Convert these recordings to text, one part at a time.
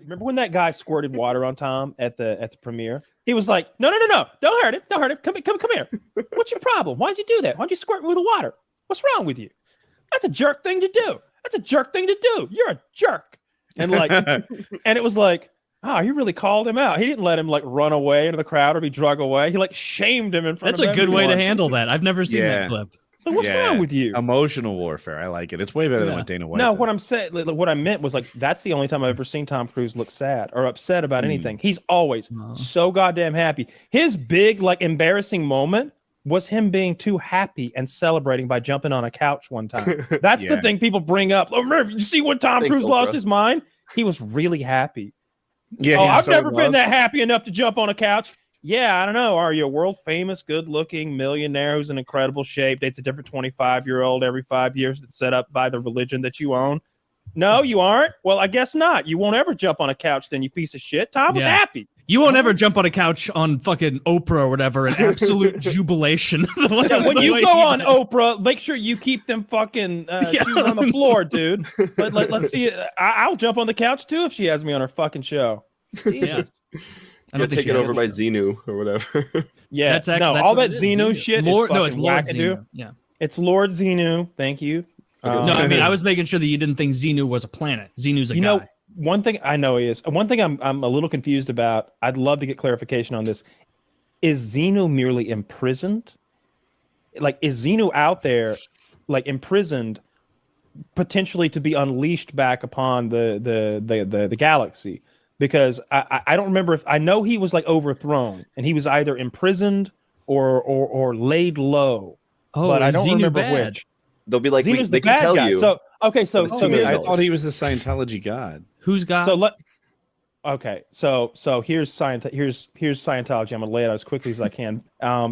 Remember when that guy squirted water on Tom at the premiere? He was like, no, don't hurt him. Come here. What's your problem? Why'd you do that? Why'd you squirt me with the water? What's wrong with you? That's a jerk thing to do. You're a jerk. And like, and it was like, oh, he really called him out. He didn't let him like run away into the crowd or be drug away. He like shamed him in front of everyone. That's a good way to handle that. I've never seen that clip. So what's wrong with you? Emotional warfare. I like it. It's way better than what Dana White No, does. what I'm saying, what I meant was like, that's the only time I've ever seen Tom Cruise look sad or upset about anything. He's always so goddamn happy. His big, like, embarrassing moment was him being too happy and celebrating by jumping on a couch one time. That's the thing people bring up. Oh, remember, you see when Tom Cruise lost his mind? He was really happy. Yeah, I've never been that happy enough to jump on a couch. Yeah, I don't know. Are you a world famous, good looking millionaire who's in incredible shape, dates a different 25-year-old every 5 years that's set up by the religion that you own? No, you aren't. Well, I guess not. You won't ever jump on a couch then, you piece of shit. Tom was happy. You won't ever jump on a couch on fucking Oprah or whatever in absolute jubilation. When you go on Oprah, make sure you keep them fucking shoes on the floor, dude. Let's see. I'll jump on the couch too if she has me on her fucking show. Jesus. I don't take it over by Xenu or whatever. Yeah, that's actually, all that Xenu shit. Lord, no, it's Lord Xenu. Yeah, it's Lord Xenu. Thank you. No, I mean I was making sure that you didn't think Xenu was a planet. Xenu's a guy. Know, one thing I know is one thing I'm a little confused about. I'd love to get clarification on this. Is Xenu merely imprisoned? Like, is Xenu out there, like imprisoned, potentially to be unleashed back upon the galaxy? Because I don't remember if I know he was like overthrown and he was either imprisoned or laid low. Oh, but I don't remember bad? Which. They'll be like, Xenu's they can tell guy. you. So okay, so I thought he was a Scientology god. Who's God? So here's Scientology. I'm gonna lay it out as quickly as I can.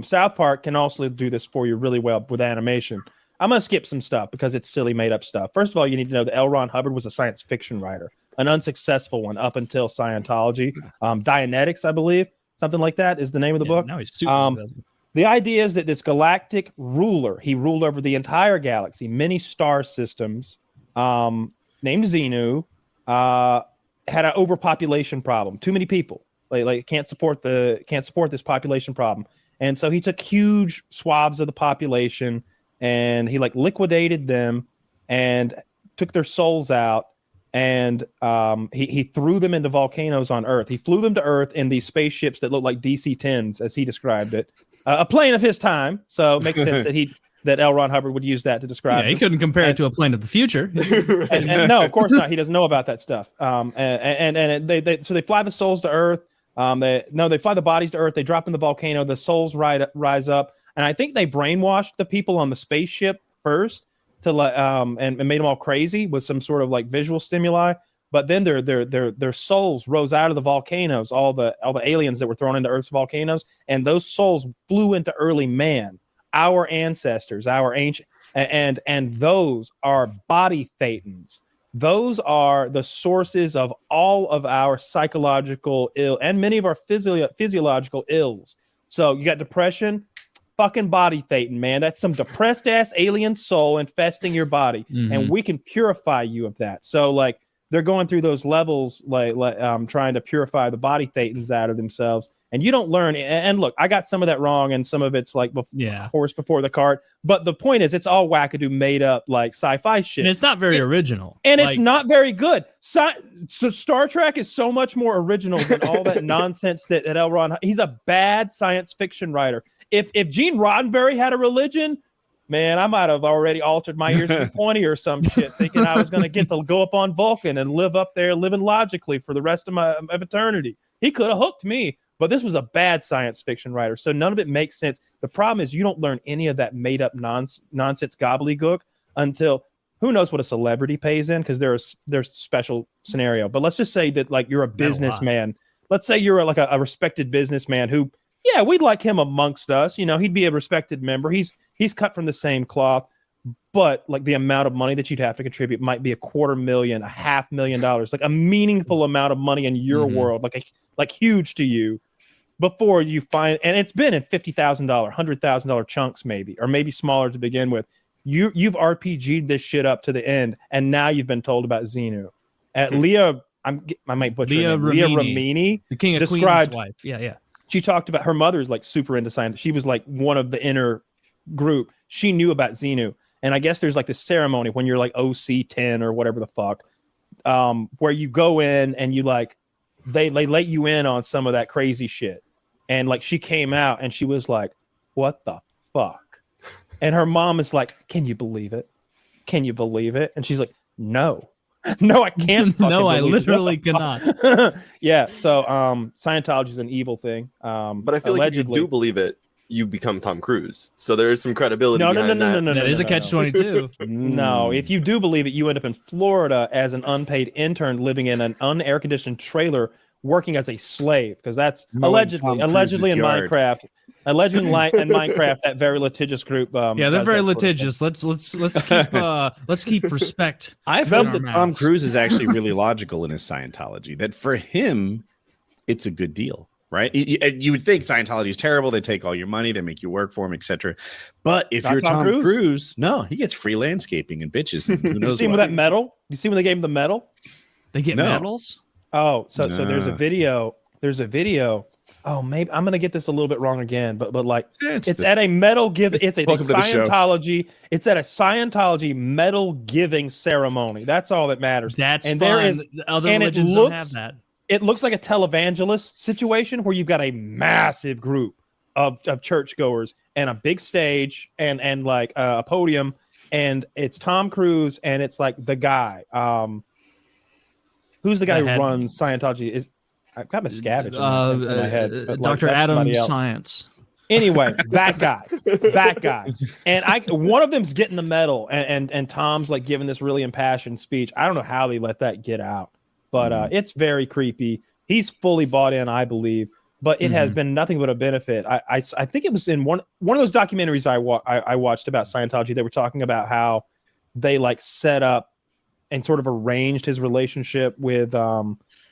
South Park can also do this for you really well with animation. I'm gonna skip some stuff because it's silly made up stuff. First of all, you need to know that L. Ron Hubbard was a science fiction writer, an unsuccessful one up until Scientology. Dianetics, I believe, something like that is the name of the book. Now he's super the idea is that this galactic ruler, he ruled over the entire galaxy, many star systems, named Xenu, had an overpopulation problem. Too many people, like can't support this population problem, and so he took huge swaths of the population and he like liquidated them and took their souls out. And he threw them into volcanoes on Earth. He flew them to Earth in these spaceships that looked like DC-10s, as he described it. A plane of his time, so it makes sense that L. Ron Hubbard would use that to describe. Yeah, he couldn't compare it to a plane of the future. and no, of course not. He doesn't know about that stuff. So they fly the souls to Earth. They fly the bodies to Earth. They drop in the volcano. The souls rise up, and I think they brainwashed the people on the spaceship first to and made them all crazy with some sort of like visual stimuli. But then their souls rose out of the volcanoes, all the aliens that were thrown into Earth's volcanoes, and those souls flew into early man, our ancestors, our ancient, and those are body thetans. Those are the sources of all of our psychological ill and many of our physiological ills. So you got depression, fucking body thetan, man. That's some depressed ass alien soul infesting your body, and we can purify you of that. So like, they're going through those levels, like trying to purify the body thetans out of themselves. And you don't learn. And look, I got some of that wrong, and some of it's like horse before the cart. But the point is, it's all wackadoo, made up like sci-fi shit. And it's not very original, and it's not very good. So Star Trek is so much more original than all that nonsense that L. Ron. He's a bad science fiction writer. If Gene Roddenberry had a religion, man, I might have already altered my years to 20 or some shit, thinking I was going to get to go up on Vulcan and live up there, living logically for the rest of eternity. He could have hooked me, but this was a bad science fiction writer, so none of it makes sense. The problem is you don't learn any of that made-up nonsense gobbledygook until who knows what a celebrity pays in, because there's a special scenario. But let's just say that like you're a businessman. Let's say you're like a respected businessman who, yeah, we'd like him amongst us. You know, he'd be a respected member. He's cut from the same cloth, but like the amount of money that you'd have to contribute might be $250,000, $500,000, like a meaningful amount of money in your world, like huge to you, before you find, and it's been in $50,000, $100,000 chunks maybe, or maybe smaller to begin with. You've RPG'd this shit up to the end, and now you've been told about Xenu. Leah I might butcher Leah her name. Leah Remini. Remini, The king of described, Queen's wife. Yeah. She talked about her mother's like super into Scientology. She was like one of the inner group. She knew about Xenu. And I guess there's like this ceremony when you're like OC 10 or whatever the fuck, where you go in and you like, they let you in on some of that crazy shit. And like, she came out and she was like, what the fuck? And her mom is like, can you believe it? Can you believe it? And she's like, no, I can't. No, I literally cannot. Yeah. So, Scientology is an evil thing. But I feel like if you do believe it, you become Tom Cruise. So there is some credibility. No. That is a catch-22. No, if you do believe it, you end up in Florida as an unpaid intern living in an unair-conditioned trailer working as a slave, because that's allegedly in Minecraft. Allegedly in Minecraft, that very litigious group. Yeah, they're very litigious. Let's keep respect. I've heard that Tom Cruise is actually really logical in his Scientology. That for him, it's a good deal, right? You would think Scientology is terrible. They take all your money, they make you work for them, etc. But if you're Tom Cruise, no, he gets free landscaping and bitches. And who knows? You see him with that medal? You see when they gave him the medal? They get medals. Oh, so there's a video. Oh, maybe I'm gonna get this a little bit wrong again, but like it's at a medal give. It's a Scientology. It's at a Scientology medal giving ceremony. That's all that matters. That's and fine. There is other religions don't have that. It looks like a televangelist situation where you've got a massive group of churchgoers and a big stage and like a podium, and it's Tom Cruise and it's like the guy. Who's the guy who runs Scientology? I've got Miscavige in my head. Dr. Adam's Science. Anyway, that guy. And one of them's getting the medal, and Tom's like giving this really impassioned speech. I don't know how they let that get out, but it's very creepy. He's fully bought in, I believe, but it has been nothing but a benefit. I think it was in one of those documentaries I watched about Scientology. They were talking about how they like set up and sort of arranged his relationship with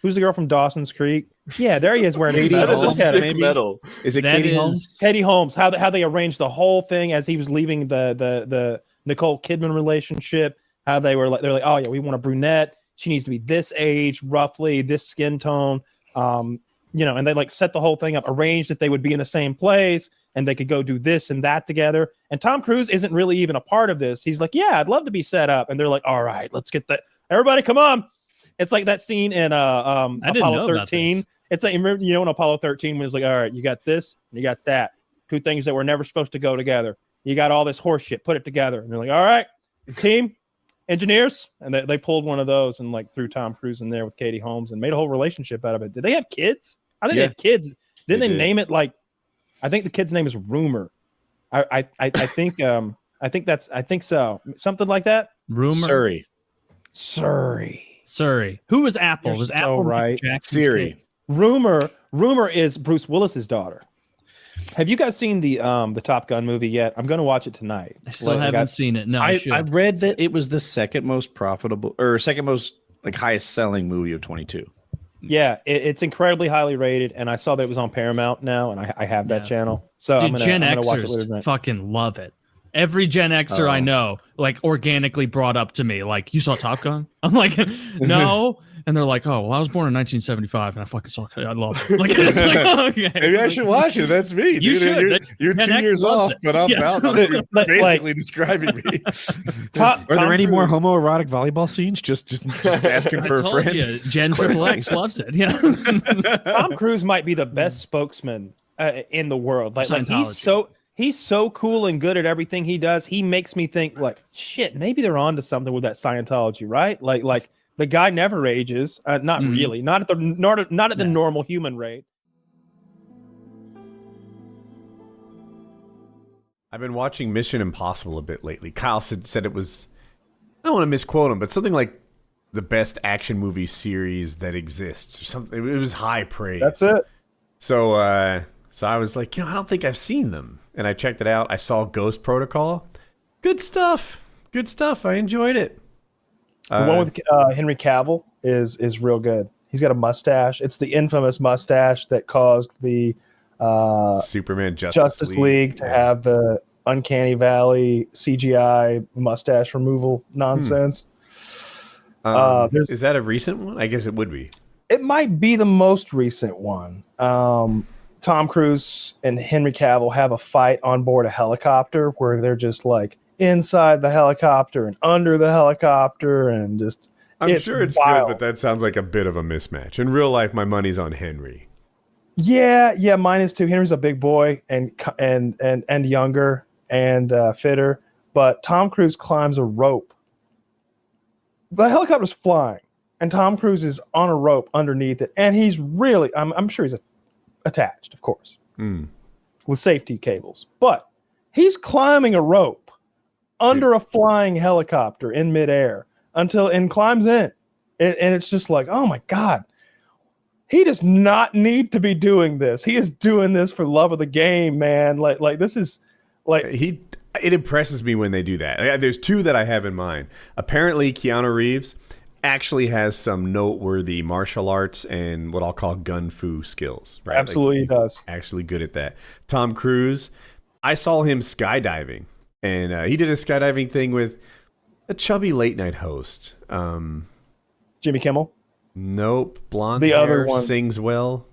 who's the girl from Dawson's Creek? Yeah, there he is wearing his medal. Is it Katie Holmes? Katie Holmes. How they arranged the whole thing as he was leaving the Nicole Kidman relationship. How they're like, oh yeah, we want a brunette. She needs to be this age, roughly this skin tone. And they like set the whole thing up, arranged that they would be in the same place and they could go do this and that together. And Tom Cruise isn't really even a part of this. He's like, yeah, I'd love to be set up. And they're like, all right, let's get that. Everybody, come on. It's like that scene in Apollo 13. It's like, remember, in Apollo 13 when it's like, all right, you got this and you got that. Two things that were never supposed to go together. You got all this horse shit, put it together. And they're like, all right, team, engineers. And they pulled one of those and like threw Tom Cruise in there with Katie Holmes and made a whole relationship out of it. Did they have kids? I think they had kids. Didn't they name it like, I think the kid's name is Rumor. I think so. Something like that. Rumor. Surrey. Who was Apple? Was Apple right? Siri. Rumor is Bruce Willis's daughter. Have you guys seen the Top Gun movie yet? I'm going to watch it tonight. I still haven't seen it. No, I read that it was the second most profitable or second most like highest selling movie of 22. Yeah, it's incredibly highly rated, and I saw that it was on Paramount now, and I have that channel. So I'm gonna watch it later tonight. Fucking love it. Every Gen Xer I know, like, organically brought up to me, like, you saw Top Gun? I'm like, no. And they're like, oh, well, I was born in 1975, and I fucking saw it. I love it. Like, it's like, okay. Maybe I should watch it. That's me. You should. You're 2 years off, but I'm basically describing me. Are there any more homoerotic volleyball scenes? Just asking for a friend. You, Gen XXX loves it. Yeah. Tom Cruise might be the best spokesman in the world. Like he's so cool and good at everything he does. He makes me think, like, shit, maybe they're onto something with that Scientology, right? Like the guy never ages. Not really. Not at the normal human rate. I've been watching Mission Impossible a bit lately. Kyle said it was, I don't want to misquote him, but something like the best action movie series that exists or something. It was high praise. That's it. So I was like, I don't think I've seen them. And I checked it out. I saw Ghost Protocol. Good stuff. I enjoyed it. The one with Henry Cavill is real good. He's got a mustache. It's the infamous mustache that caused the Superman Justice League to have the Uncanny Valley CGI mustache removal nonsense. Is that a recent one? I guess it would be. It might be the most recent one. Tom Cruise and Henry Cavill have a fight on board a helicopter where they're just like inside the helicopter and under the helicopter and just. I'm sure it's wild. Good, but that sounds like a bit of a mismatch. In real life, my money's on Henry. Yeah, mine is too. Henry's a big boy and younger and fitter, but Tom Cruise climbs a rope. The helicopter's flying, and Tom Cruise is on a rope underneath it, and he's really, I'm sure he's attached, of course, with safety cables, but he's climbing a rope under a flying helicopter in midair and climbs in, and it's just like, oh my God, he does not need to be doing this. He is doing this for love of the game, man. Like this is like It impresses me when they do that. There's two that I have in mind. Apparently, Keanu Reeves actually has some noteworthy martial arts and what I'll call gun fu skills. Right? Absolutely, he does. Actually good at that. Tom Cruise, I saw him skydiving, and he did a skydiving thing with a chubby late night host. Jimmy Kimmel? Nope. Blonde the hair, other one sings well.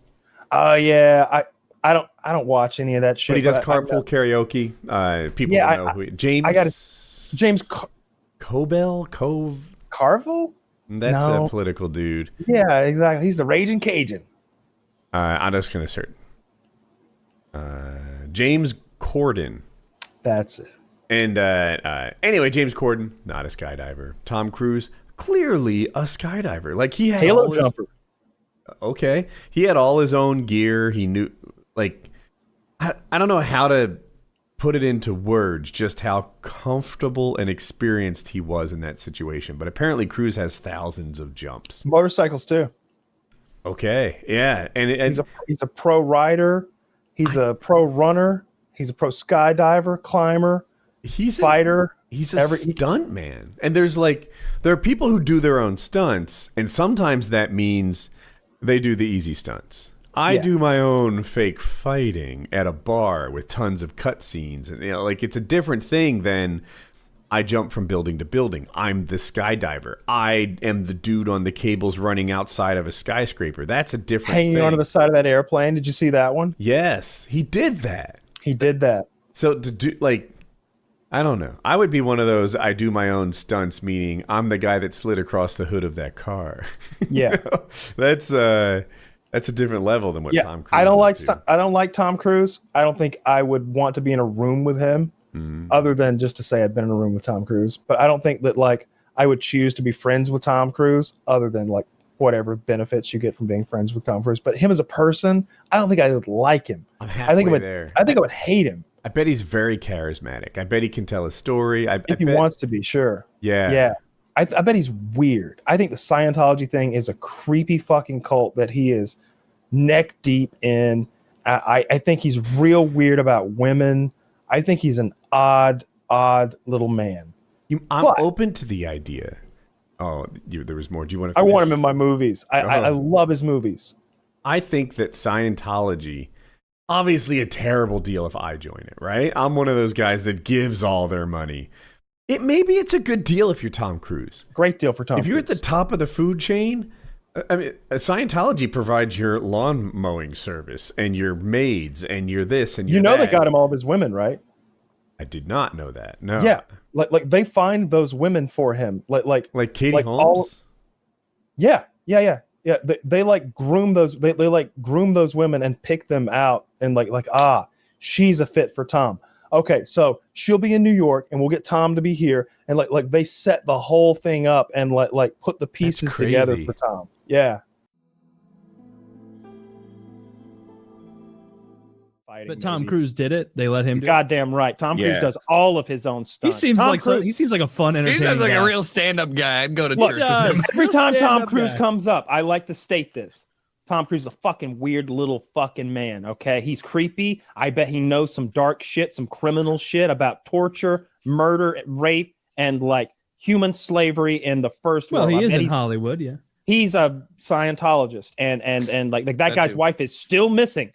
Yeah. I don't watch any of that shit. But he does carpool karaoke. People don't know who James. James Carville. That's a political dude. Yeah, exactly. He's the Raging Cajun. I'm just gonna search. James Corden. That's it. And anyway, James Corden, not a skydiver. Tom Cruise, clearly a skydiver. Like he had Halo jumper. Okay, he had all his own gear. He knew, like, I don't know how to put it into words, just how comfortable and experienced he was in that situation. But apparently, Cruise has thousands of jumps. Motorcycles too. Okay, yeah, and he's a pro rider. He's a pro runner. He's a pro skydiver, climber. He's fighter. He's a stunt man. And there are people who do their own stunts, and sometimes that means they do the easy stunts. I do my own fake fighting at a bar with tons of cutscenes, and like it's a different thing than I jump from building to building. I'm the skydiver. I am the dude on the cables running outside of a skyscraper. That's a different thing. Hanging onto the side of that airplane. Did you see that one? Yes, he did that. He did that. So to do I don't know. I would be one of those I do my own stunts, meaning I'm the guy that slid across the hood of that car. Yeah. That's a different level than what Tom Cruise I don't like Tom Cruise. I don't think I would want to be in a room with him other than just to say I've been in a room with Tom Cruise. But I don't think that like I would choose to be friends with Tom Cruise other than like whatever benefits you get from being friends with Tom Cruise. But him as a person, I don't think I would like him. I'm halfway there. I think I would hate him. I bet he's very charismatic. I bet he can tell a story. If he wants to be, sure. Yeah. Yeah. I bet he's weird. I think the Scientology thing is a creepy fucking cult that he is neck deep in. I think he's real weird about women. I think he's an odd little man. I'm open to the idea. Oh, there was more. Do you want to finish? I want him in my movies. I love his movies. I think that Scientology, obviously a terrible deal if I join it, right? I'm one of those guys that gives all their money. Maybe it's a good deal if you're Tom Cruise. Great deal for Tom Cruise. If you're at the top of the food chain, I mean, Scientology provides your lawn mowing service and your maids and your this and your that. They got him all of his women, right? I did not know that. No. Yeah, like they find those women for him, like Katie Holmes. Yeah. They like groom those. They like groom those women and pick them out and she's a fit for Tom. Okay, so she'll be in New York and we'll get Tom to be here and like they set the whole thing up and like put the pieces together for Tom. Yeah. But Tom Cruise did it. They let him do it. Goddamn right. Tom Cruise does all of his own stuff. He seems like a fun entertainer. He sounds like a real stand-up guy. I'd go to church with him. Every time Tom Cruise comes up, I like to state this. Tom Cruise is a fucking weird little fucking man, okay? He's creepy. I bet he knows some dark shit, some criminal shit about torture, murder, rape, and like human slavery in the first world. Well, he is in Hollywood, yeah. He's a Scientologist, and like that guy's wife is still missing.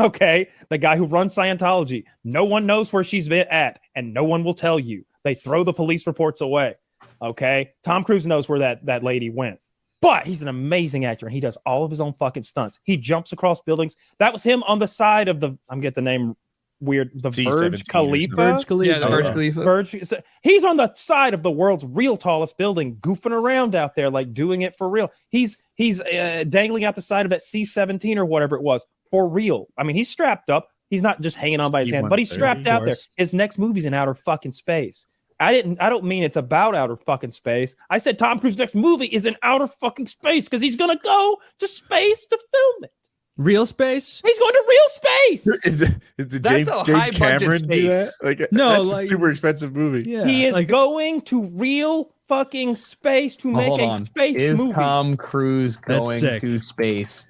Okay, the guy who runs Scientology, no one knows where she's been at, and no one will tell you. They throw the police reports away. Okay, Tom Cruise knows where that lady went, but he's an amazing actor and he does all of his own fucking stunts. He jumps across buildings. That was him on the side of the. I'm getting the name weird. The Burj Khalifa. Burj Khalifa. Yeah, the Burj Khalifa. So he's on the side of the world's real tallest building, goofing around out there, like doing it for real. He's dangling out the side of that C-17 or whatever it was for real. I mean, he's strapped up. He's not just hanging on by his hand, but he's strapped out there. His next movie's in outer fucking space. I don't mean it's about outer fucking space. I said Tom Cruise's next movie is in outer fucking space because he's gonna go to space to film it. Real space? He's going to real space. Is That's a James high budget Cameron do space. that? Like, No, that's like- a super expensive movie. Yeah. He is going to real fucking space to make Hold a on. space Is movie. Tom Cruise That's going sick. to space?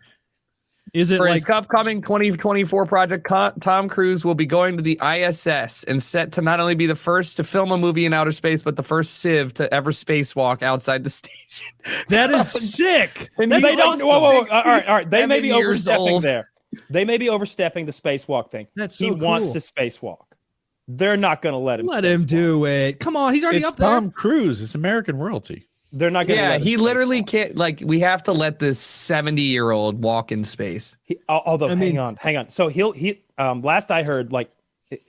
Is it For like his upcoming 2024 project, Tom Cruise will be going to the ISS and set to not only be the first to film a movie in outer space, but the first civ to ever spacewalk outside the station. that is sick? And They he's don't. like Whoa. All right. They may be 7 years overstepping old. there. They may be overstepping the spacewalk thing. That's he so wants cool. to spacewalk. They're not going to let him. Let him spacewalk. do it. Come on, he's already It's up there. Tom Cruise. It's American royalty. They're not going to. Yeah, let him he literally spacewalk. can't. Like, we have to let this 70-year-old walk in space. Although, I mean- hang on. So he last I heard, like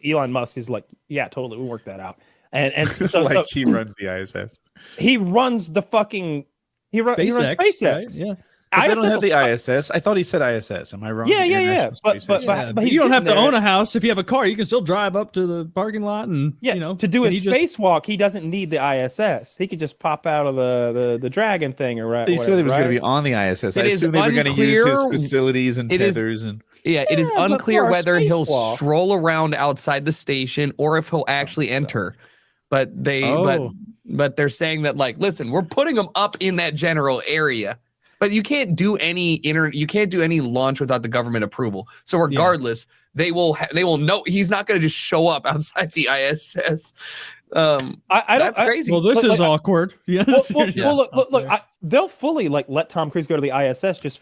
Elon Musk is like, yeah, totally, we'll work that out. And so, Like so he runs the ISS. he runs the fucking. He runs SpaceX. right? Yeah. But they don't have the will stop- ISS. I thought he said ISS. Am I wrong? Yeah. International But Space but, Station. but he's you don't have to getting there. own a house. If you have a car, you can still drive up to the parking lot and To do can a he just- spacewalk, he doesn't need the ISS. He could just pop out of the dragon thing or right. He said he was going to right? be on the ISS. I It is assume they were going to use his unclear- facilities and it is- tethers and. Yeah, it is Yeah, but unclear for a whether he'll spacewalk- stroll around outside the station or if he'll actually enter. But they, but they're saying that, like, listen, we're putting him up in that general area, but you can't do any launch without the government approval. So regardless, they will know he's not going to just show up outside the ISS. I don't. That's crazy. Well, this Look, is awkward. Yes. Well, look, they'll fully let Tom Cruise go to the ISS just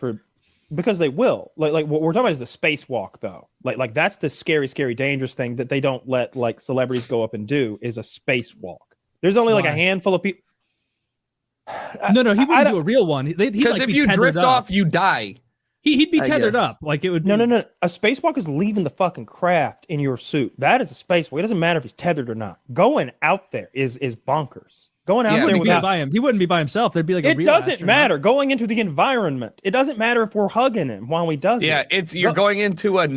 because they will. Like what we're talking about is the spacewalk, though. Like that's the scary, dangerous thing that they don't let like celebrities go up and do is a spacewalk. There's only like a handful of people. No, he wouldn't do a real one. Because if you drift off, you die. He'd be I tethered guess. up. Like it would. No. A spacewalk is leaving the fucking craft in your suit. That is a spacewalk. It doesn't matter if he's tethered or not. Going out there is bonkers. Going out Yeah, there He wouldn't be without. by him. He wouldn't be by himself. There'd be like a It real doesn't astronaut. matter. Going into the environment. It doesn't matter if we're hugging him while he does Yeah, it. you're going into a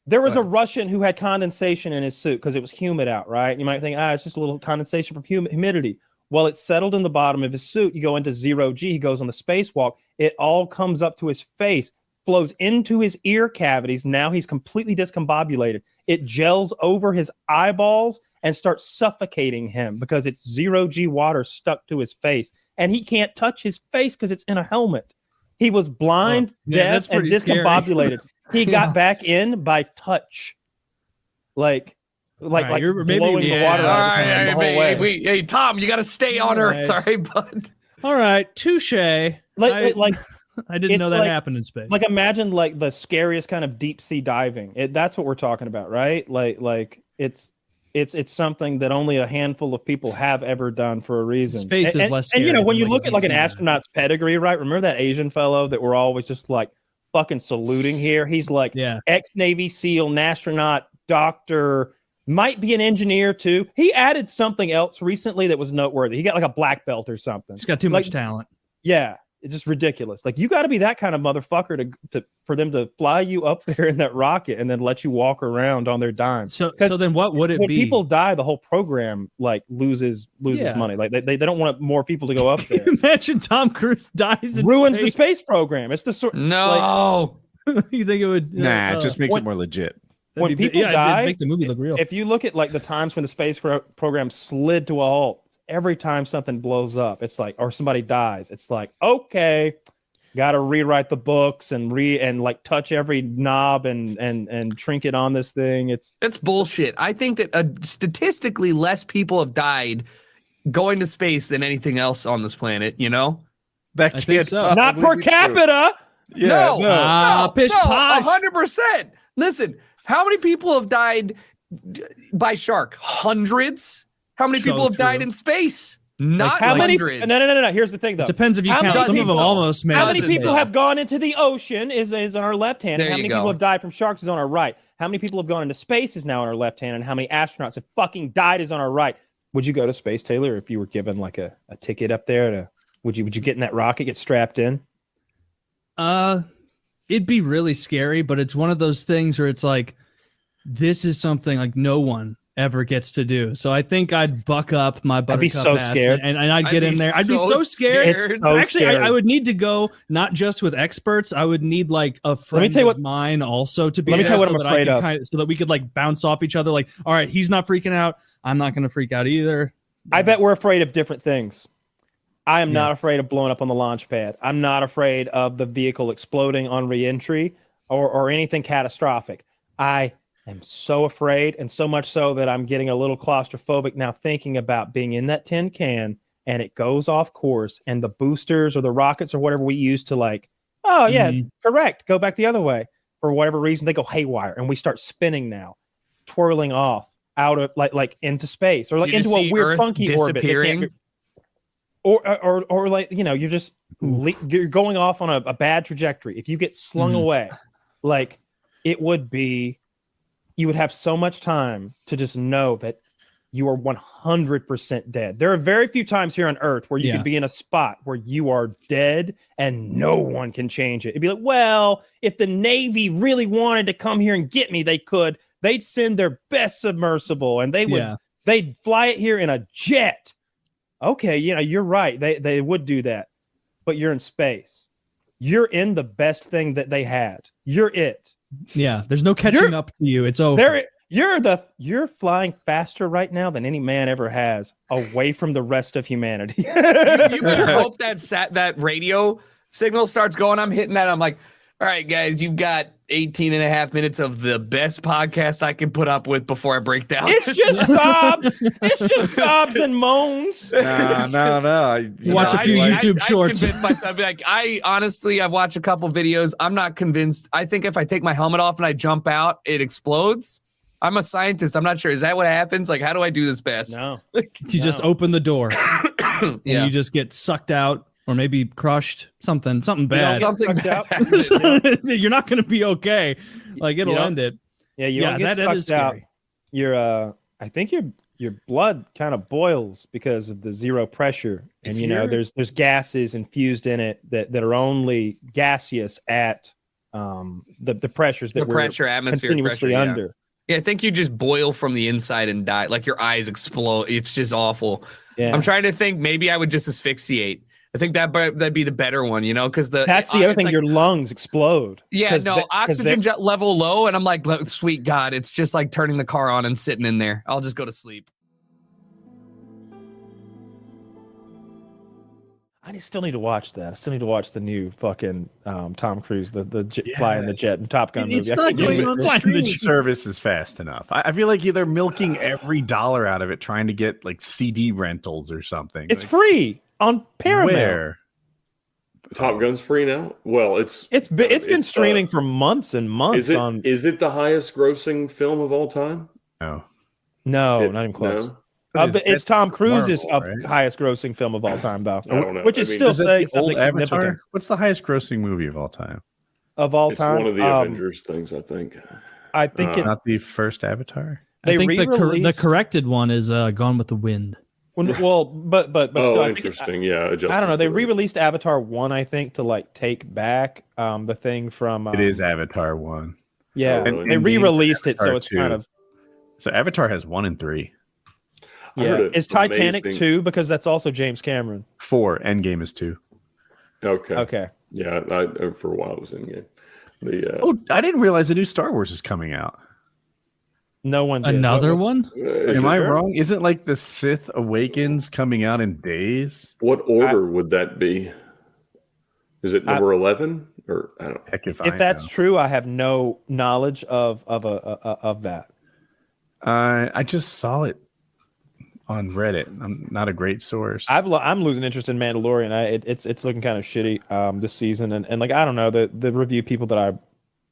There was a Russian who had condensation in his suit because it was humid out, right? You might think, it's just a little condensation from humidity. Well, it settled in the bottom of his suit. You go into 0G. He goes on the spacewalk. It all comes up to his face, flows into his ear cavities. Now he's completely discombobulated. It gels over his eyeballs and starts suffocating him because it's 0G water stuck to his face. And he can't touch his face because it's in a helmet. He was blind, that's deaf, and pretty scary. discombobulated. He got back in by touch. Like you're maybe- blowing the water All out of his hand the whole way. hey, Tom, you got to stay on Earth, all right, bud? All right, touche. Like I didn't know it's that like- happened in space. Like imagine like the scariest kind of deep sea diving. That's what we're talking about, right? Like it's something that only a handful of people have ever done for a reason. Space is less scary And when than, you like, look a at like an deep sea astronaut's pedigree, right? Remember that Asian fellow that we're always just like fucking saluting here? He's like ex-Navy SEAL, astronaut, doctor, might be an engineer too. He added something else recently that was noteworthy. He got like a black belt or something. He's got too much talent. Yeah, it's just ridiculous. Like you got to be that kind of motherfucker to for them to fly you up there in that rocket and then let you walk around on their dime. So then what would it when be? people die, the whole program like loses money. Like they don't want more people to go up there. Imagine Tom Cruise dies in Ruins space. the space program. It's the sort. No. You think it would? Nah, it just makes it more legit. When people die, it'd make the movie look real. If you look at like the times when the space program slid to a halt, every time something blows up, it's like, or somebody dies, it's like, okay, got to rewrite the books and like touch every knob and trinket on this thing. It's bullshit. I think that statistically less people have died going to space than anything else on this planet. You know, that I think so. Not per capita. Yeah, no, pish posh. 100%. Listen, how many people have died by shark? Hundreds. How many people have died in space? Not how many? hundreds. No. Here's the thing, though. It depends if you How count. many Some of them people- almost made. How many it. people have gone into the ocean is on our left hand, and There how you many go. people have died from sharks is on our right? How many people have gone into space is now on our left hand, and how many astronauts have fucking died is on our right? Would you go to space, Taylor, if you were given like a ticket up there? Would you get in that rocket, get strapped in? It'd be really scary, but it's one of those things where it's like, this is something like no one ever gets to do. So I think I'd buck up my buttercup I'd be so ass scared. and I'd get in there. I'd be so scared. It's so Actually, scary. I would need to go not just with experts. I would need like a friend tell you of mine also to be Let me there tell you what so I'm that I afraid could of. kind of, so that we could like bounce off each other. Like, all right, he's not freaking out. I'm not going to freak out either. I bet we're afraid of different things. I am not afraid of blowing up on the launch pad. I'm not afraid of the vehicle exploding on reentry or anything catastrophic. I am so afraid, and so much so that I'm getting a little claustrophobic now thinking about being in that tin can and it goes off course and the boosters or the rockets or whatever we use to like, oh yeah, correct, go back the other way. For whatever reason, they go haywire and we start spinning now, twirling off out of like into space or like You just into a see weird Earth funky orbit. They can't disappearing. or like, you know, you're just you're going off on a bad trajectory. If you get slung away, like it would be, you would have so much time to just know that you are 100% dead. There are very few times here on Earth where you could be in a spot where you are dead and no one can change it. It'd be like, well, if the Navy really wanted to come here and get me, they could. They'd send their best submersible and they'd fly it here in a jet. Okay, you know, you're right. They would do that. But you're in space. You're in the best thing that they had. You're it. Yeah, there's no catching up to you. It's over. You're flying faster right now than any man ever has, away from the rest of humanity. You better hope that radio signal starts going. I'm hitting that. I'm like, all right, guys, you've got 18 and a half minutes of the best podcast I can put up with before I break down. It's just sobs. It's just sobs and moans. No. Watch a few YouTube shorts. I convinced myself, like, I've watched a couple videos. I'm not convinced. I think if I take my helmet off and I jump out, it explodes. I'm a scientist. I'm not sure. Is that what happens? Like, how do I do this best? No. You just open the door and Yeah. you just get sucked out or maybe crushed. Something bad. Something bad. You're not going to be okay. Like, it'll end it. Yeah, you don't get that is sucked out. scary. I think your blood kind of boils because of the zero pressure, and you know there's gases infused in it that are only gaseous at the pressures that we're atmospheric continuously pressure, under. Yeah, I think you just boil from the inside and die. Like your eyes explode. It's just awful. Yeah. I'm trying to think. Maybe I would just asphyxiate. I think that'd be the better one, you know, because that's the other thing. like, your lungs explode. Yeah, no, oxygen level low, and I'm like, sweet God, it's just like turning the car on and sitting in there. I'll just go to sleep. I still need to watch that. I still need to watch the new fucking Tom Cruise, the flying the jet and Top Gun movie. It's not going on Flying the streaming jet. service is fast enough. I feel like they're milking every dollar out of it, trying to get like CD rentals or something. It's like, free on Paramount. where? Top Gun's free now. Well, it's been streaming for months and months. Is it the highest grossing film of all time? No. No, not even close. No? But it's Tom Cruise's Marvel, right? highest grossing film of all time, though. I don't know. Which is I mean, still is it saying The old something significant. Avatar? What's the highest grossing movie of all time? Of all It's time. one of the Avengers things, I think. I think Not the first Avatar? they I think the re-released. corrected one is Gone with the Wind. Well, but still, I think Interesting. Yeah, I don't know. They re-released Avatar 1, I think, to like take back the thing from. It is Avatar 1. Yeah, Oh, really? they re-released it, so Avatar it's 2. kind of. So Avatar has 1 and 3. I Yeah, heard is Titanic amazing- 2 because that's also James Cameron. 4. Endgame is 2. Okay. Okay. Yeah, I for a while it was in game. Oh, I didn't realize the new Star Wars is coming out. No one did. Another What's- one? Am I wrong? Isn't like the Sith Awakens coming out in days? What order would that be? Is it number 11 or I don't? Heck if If that's true, I have no knowledge of that. I just saw it on Reddit. I'm not a great source. I'm losing interest in Mandalorian. It's looking kind of shitty this season, and like I don't know, the review people that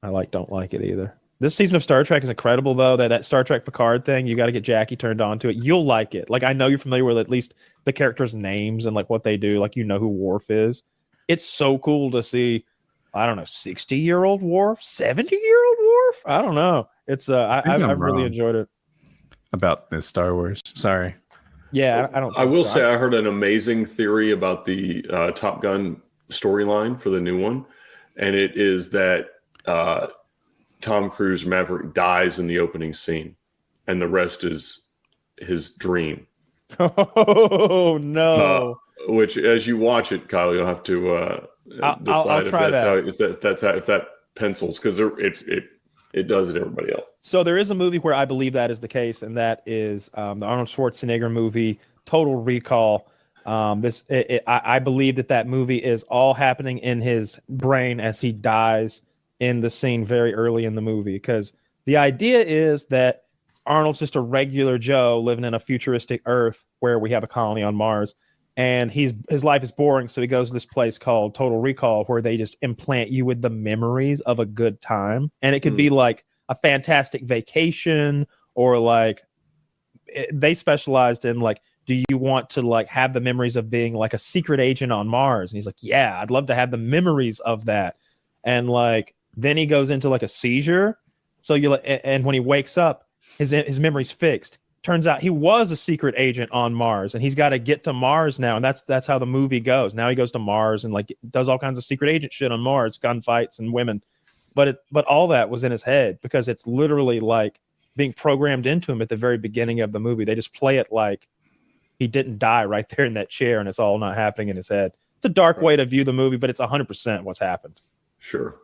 I like don't like it either. This season of Star Trek is incredible though. That Star Trek Picard thing, you got to get Jackie turned on to it. You'll like it. Like I know you're familiar with at least the characters' names and like what they do, like who Worf is. It's so cool to see. I don't know, 60-year-old Worf, 70-year-old Worf. I don't know. It's I've really enjoyed it. About this Star Wars. Sorry. Yeah, I don't. I will say I heard an amazing theory about the Top Gun storyline for the new one, and it is that Tom Cruise Maverick dies in the opening scene, and the rest is his dream. Oh no! Which, as you watch it, Kyle, you'll have to decide if that pencils, because it does it everybody else. So there is a movie where I believe that is the case, and that is the Arnold Schwarzenegger movie, Total Recall. I believe that movie is all happening in his brain as he dies in the scene very early in the movie, because the idea is that Arnold's just a regular Joe living in a futuristic Earth where we have a colony on Mars, and his life is boring, so he goes to this place called Total Recall where they just implant you with the memories of a good time, and it could be like a fantastic vacation, or like they specialized in like, do you want to like have the memories of being like a secret agent on Mars? And he's like, yeah, I'd love to have the memories of that. And like then he goes into like a seizure, so and when he wakes up, his memory's fixed. Turns out he was a secret agent on Mars, and he's got to get to Mars now, and that's how the movie goes. Now he goes to Mars and like does all kinds of secret agent shit on Mars, gunfights and women. But all that was in his head, because it's literally like being programmed into him at the very beginning of the movie. They just play it like he didn't die right there in that chair, and it's all not happening in his head. It's a dark way to view the movie, but it's 100% what's happened. Sure.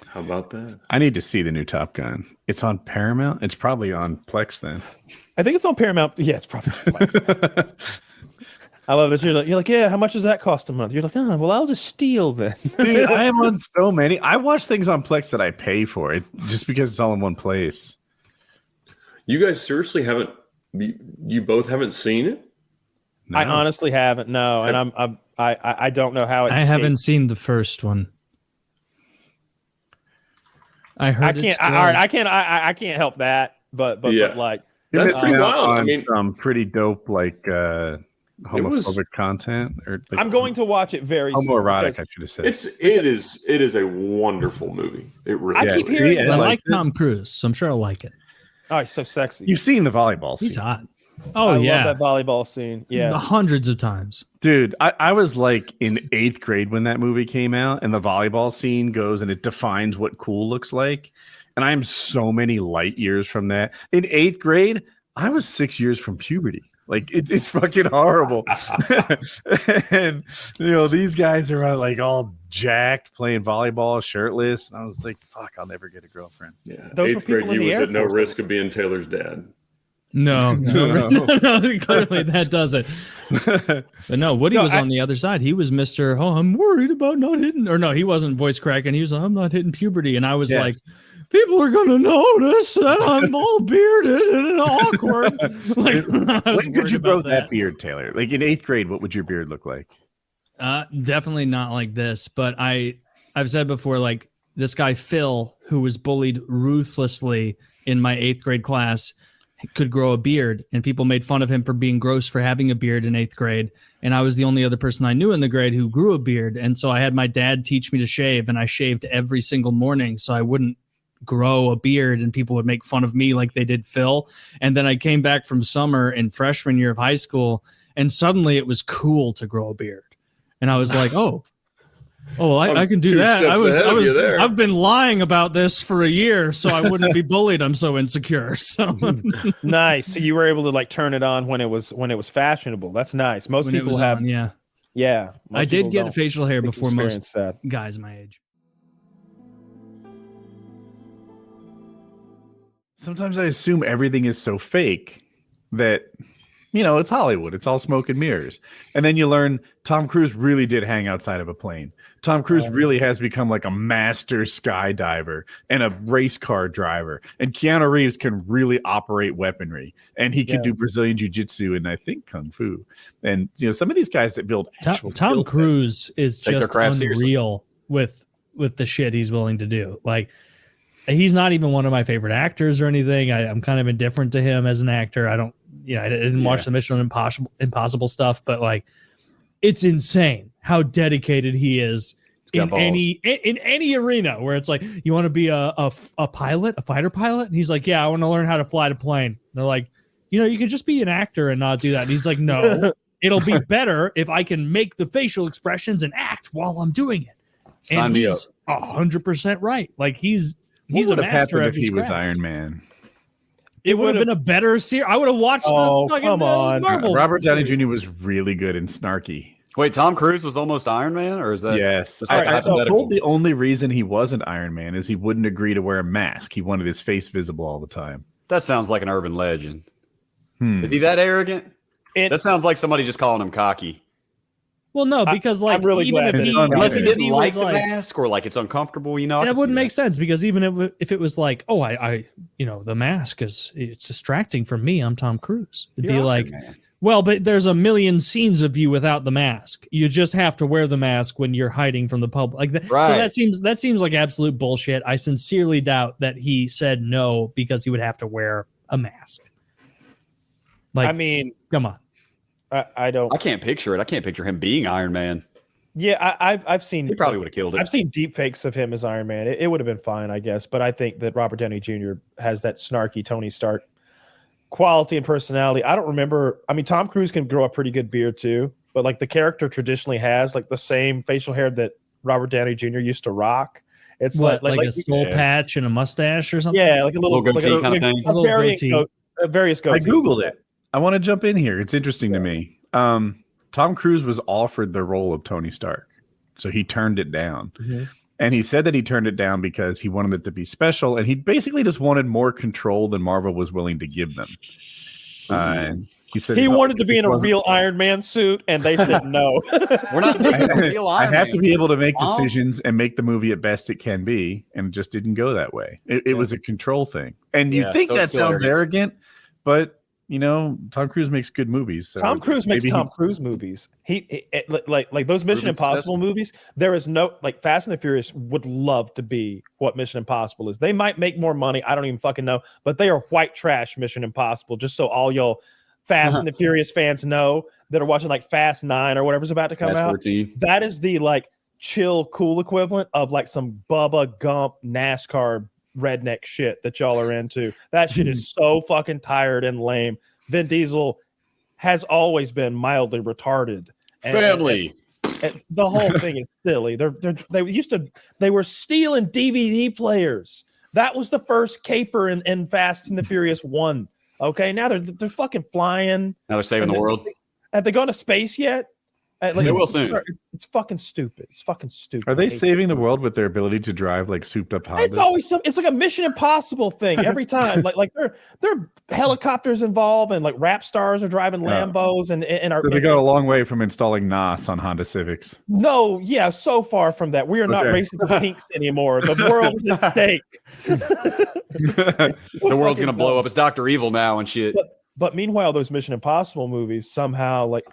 How about that? I need to see the new Top Gun. It's on Paramount. It's probably on Plex then. I think it's on Paramount. Yeah, it's probably on Plex. I love this. You're like, yeah, how much does that cost a month? You're like, oh, well, I'll just steal then. Dude, I am on so many. I watch things on Plex that I pay for it just because it's all in one place. You guys seriously haven't? You both haven't seen it? No. I honestly haven't. No, and I don't know how. I haven't seen the first one. I heard. I can't help that. But like that's pretty wild. I mean, some pretty dope like homophobic content. Or like, I'm going to watch it very homoerotic. I should have said it is a wonderful movie. It really. I keep hearing. I like Tom Cruise, so I'm sure I'll like it. Oh, he's so sexy. You've seen the volleyball scene. He's hot. Oh, I love that volleyball scene. Yeah. Hundreds of times. Dude, I was like in 8th grade when that movie came out, and the volleyball scene goes and it defines what cool looks like. And I'm so many light years from that. In 8th grade, I was 6 years from puberty. Like it's fucking horrible. And these guys are like all jacked playing volleyball, shirtless. And I was like, fuck, I'll never get a girlfriend. Yeah. 8th grade, you was at no risk of being Taylor's dad. No, clearly that doesn't. But no, Woody was on the other side. He was Mr. Oh, I'm worried about not hitting. Or no, he wasn't voice cracking. He was like, I'm not hitting puberty. And I was like, people are going to notice that I'm all bearded and awkward. Like, when did you grow that beard, Taylor? Like in 8th grade, what would your beard look like? Definitely not like this. But I've said before, like this guy, Phil, who was bullied ruthlessly in my 8th grade class, could grow a beard, and people made fun of him for being gross for having a beard in 8th grade. And I was the only other person I knew in the grade who grew a beard. And so I had my dad teach me to shave, and I shaved every single morning so I wouldn't grow a beard and people would make fun of me like they did Phil. And then I came back from summer in freshman year of high school, and suddenly it was cool to grow a beard. And I was like, oh, well, I can do that. I've been lying about this for a year so I wouldn't be bullied. I'm so insecure. So nice. So you were able to like turn it on when it was fashionable. That's nice. Most people have. Yeah. I did get facial hair before most guys my age. Sometimes I assume everything is so fake that, it's Hollywood. It's all smoke and mirrors. And then you learn Tom Cruise really did hang outside of a plane. Tom Cruise really has become like a master skydiver and a race car driver. And Keanu Reeves can really operate weaponry. And he can do Brazilian jiu-jitsu and I think Kung Fu. And, some of these guys that build Tom Cruise is just unreal with the shit he's willing to do. Like, he's not even one of my favorite actors or anything. I'm kind of indifferent to him as an actor. I didn't watch the Mission Impossible stuff, but like, it's insane how dedicated he is in any arena where it's like, you want to be a pilot, a fighter pilot, and he's like, yeah, I want to learn how to fly the plane. And they're like, you can just be an actor and not do that. And he's like, no, it'll be better if I can make the facial expressions and act while I'm doing it. Sign me up. 100% right. Like he's a master of his he was craft. Iron Man. It would have been a better series. I would have watched the fucking Marvel. Robert Downey Jr. was really good and snarky. Wait, Tom Cruise was almost Iron Man, or is that? Yes. I told the only reason he wasn't Iron Man is he wouldn't agree to wear a mask. He wanted his face visible all the time. That sounds like an urban legend. Is he that arrogant? That sounds like somebody just calling him cocky. Well, no, because like, I'm really even glad if he, unless he didn't like the like, mask, or like it's uncomfortable, and it wouldn't make sense, because even if it was like, oh, I the mask it's distracting from me. I'm Tom Cruise. It'd be like, well, but there's a million scenes of you without the mask. You just have to wear the mask when you're hiding from the public. Like that. Right. So that seems like absolute bullshit. I sincerely doubt that he said no because he would have to wear a mask. Like, I mean, come on. I don't. I can't picture it. I can't picture him being Iron Man. Yeah, I've seen. He probably would have killed it. I've seen deep fakes of him as Iron Man. It would have been fine, I guess. But I think that Robert Downey Jr. has that snarky Tony Stark quality and personality. I don't remember. I mean, Tom Cruise can grow a pretty good beard too, but like the character traditionally has like the same facial hair that Robert Downey Jr. used to rock. It's like a soul patch and a mustache or something. Yeah, like a little goatee kind of thing. Various goatees. I googled it. I want to jump in here. It's interesting to me. Tom Cruise was offered the role of Tony Stark, so he turned it down. Mm-hmm. And he said that he turned it down because he wanted it to be special, and he basically just wanted more control than Marvel was willing to give them. And he said he wanted to be in a real Iron Man suit, and they said no. We're not making a real Iron Man. I have to be able to make decisions and make the movie at best it can be, and it just didn't go that way. It was a control thing. And you think that sounds arrogant, but Tom Cruise makes good movies. So Tom Cruise makes Tom Cruise movies. He like those Mission Impossible movies. There is no like Fast and the Furious would love to be what Mission Impossible is. They might make more money. I don't even fucking know, but they are white trash Mission Impossible. Just so all y'all Fast and the Furious fans know that are watching like Fast 9 or whatever's about to come out. 14. That is the like chill, cool equivalent of like some Bubba Gump NASCAR redneck shit that y'all are into. That shit is so fucking tired and lame. Vin Diesel has always been mildly retarded. Family. And the whole thing is silly. They were stealing DVD players. That was the first caper in Fast and the Furious 1. Okay, now they're fucking flying. Now they're saving the world. Have they gone to space yet? They will soon. It's fucking stupid. It's fucking stupid. Are they saving the world with their ability to drive like souped up Hondas? It's always it's like a Mission Impossible thing every time. like there are helicopters involved, and like rap stars are driving Lambos, and they got a long way from installing NOS on Honda Civics. No, yeah, so far from that. We are not racing for pinks anymore. The world is at stake. The world's gonna blow up. It's Dr. Evil now and shit. But meanwhile, those Mission Impossible movies somehow like.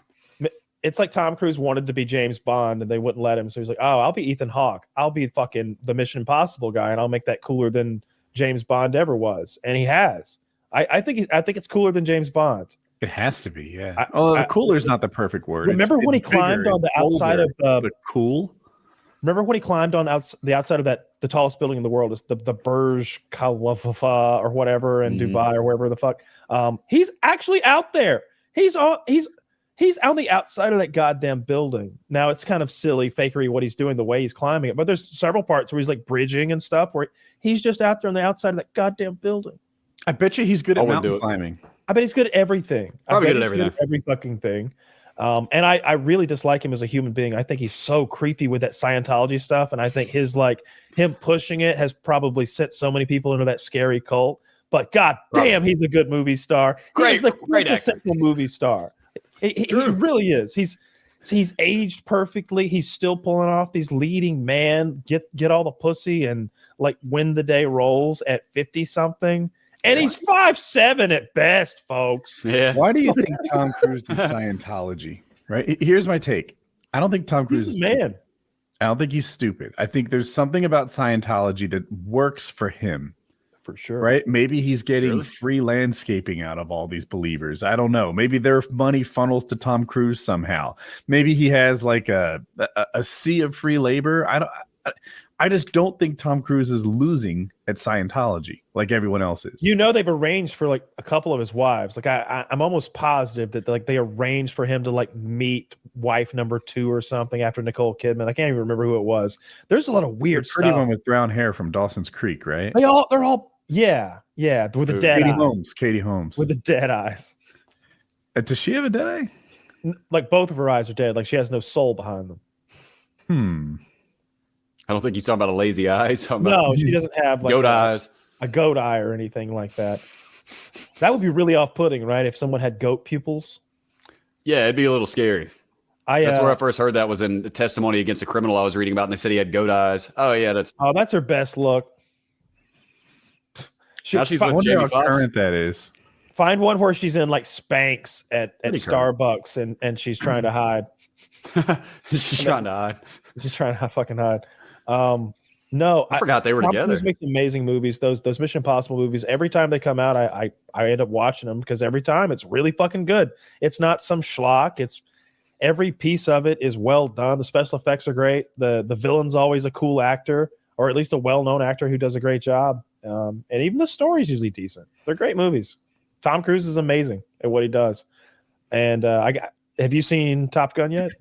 It's like Tom Cruise wanted to be James Bond and they wouldn't let him. So he's like, oh, I'll be Ethan Hawke. I'll be fucking the Mission Impossible guy, and I'll make that cooler than James Bond ever was. And he has. I think it's cooler than James Bond. It has to be, yeah. Cooler is not the perfect word. Remember when he climbed on the outside of the cool? Remember when he climbed on the outside of the tallest building in the world is the Burj Khalifa or whatever in Dubai or wherever the fuck. He's actually out there. He's on the outside of that goddamn building. Now it's kind of silly, fakery what he's doing, the way he's climbing it. But there's several parts where he's like bridging and stuff where he's just out there on the outside of that goddamn building. I bet you he's good at mountain climbing. I bet he's good at everything. Probably good at everything. Good at every fucking thing. And I really dislike him as a human being. I think he's so creepy with that Scientology stuff. And I think him pushing it has probably sent so many people into that scary cult. But god damn, he's a good movie star. He's the quintessential movie star. He really is. He's aged perfectly. He's still pulling off these leading man, get all the pussy and like win the day roles at 50 something. And he's 5'7" at best, folks. Yeah. Why do you think Tom Cruise did Scientology? Right. Here's my take. I don't think Tom Cruise is man. I don't think he's stupid. I think there's something about Scientology that works for him. For sure. Right? Maybe he's getting free landscaping out of all these believers. I don't know. Maybe their money funnels to Tom Cruise somehow. Maybe he has like a sea of free labor. I just don't think Tom Cruise is losing at Scientology like everyone else is. You know, they've arranged for like a couple of his wives. Like I'm almost positive that like they arranged for him to like meet wife number 2 or something after Nicole Kidman. I can't even remember who it was. There's a lot of weird stuff. Pretty one with brown hair from Dawson's Creek, right? They're all yeah, with the dead eyes. Katie Holmes with the dead eyes. Does she have a dead eye? Like both of her eyes are dead. Like she has no soul behind them. I don't think he's talking about a lazy eye. No, she doesn't have like goat eyes, a goat eye or anything like that. That would be really off-putting, right? If someone had goat pupils. Yeah, it'd be a little scary. That's where I first heard that was in the testimony against a criminal I was reading about, and they said he had goat eyes. Oh yeah, that's her best look. Now she's with Jamie Foxx. Current that is. Find one where she's in like Spanx at Starbucks and she's trying to hide. She's trying to hide. She's trying to fucking hide. No, I forgot they were together. Makes amazing movies. Those Mission Impossible movies. Every time they come out, I end up watching them because every time it's really fucking good. It's not some schlock. It's every piece of it is well done. The special effects are great. The villain's always a cool actor, or at least a well-known actor who does a great job. And even the story's usually decent. They're great movies. Tom Cruise is amazing at what he does. And have you seen Top Gun yet?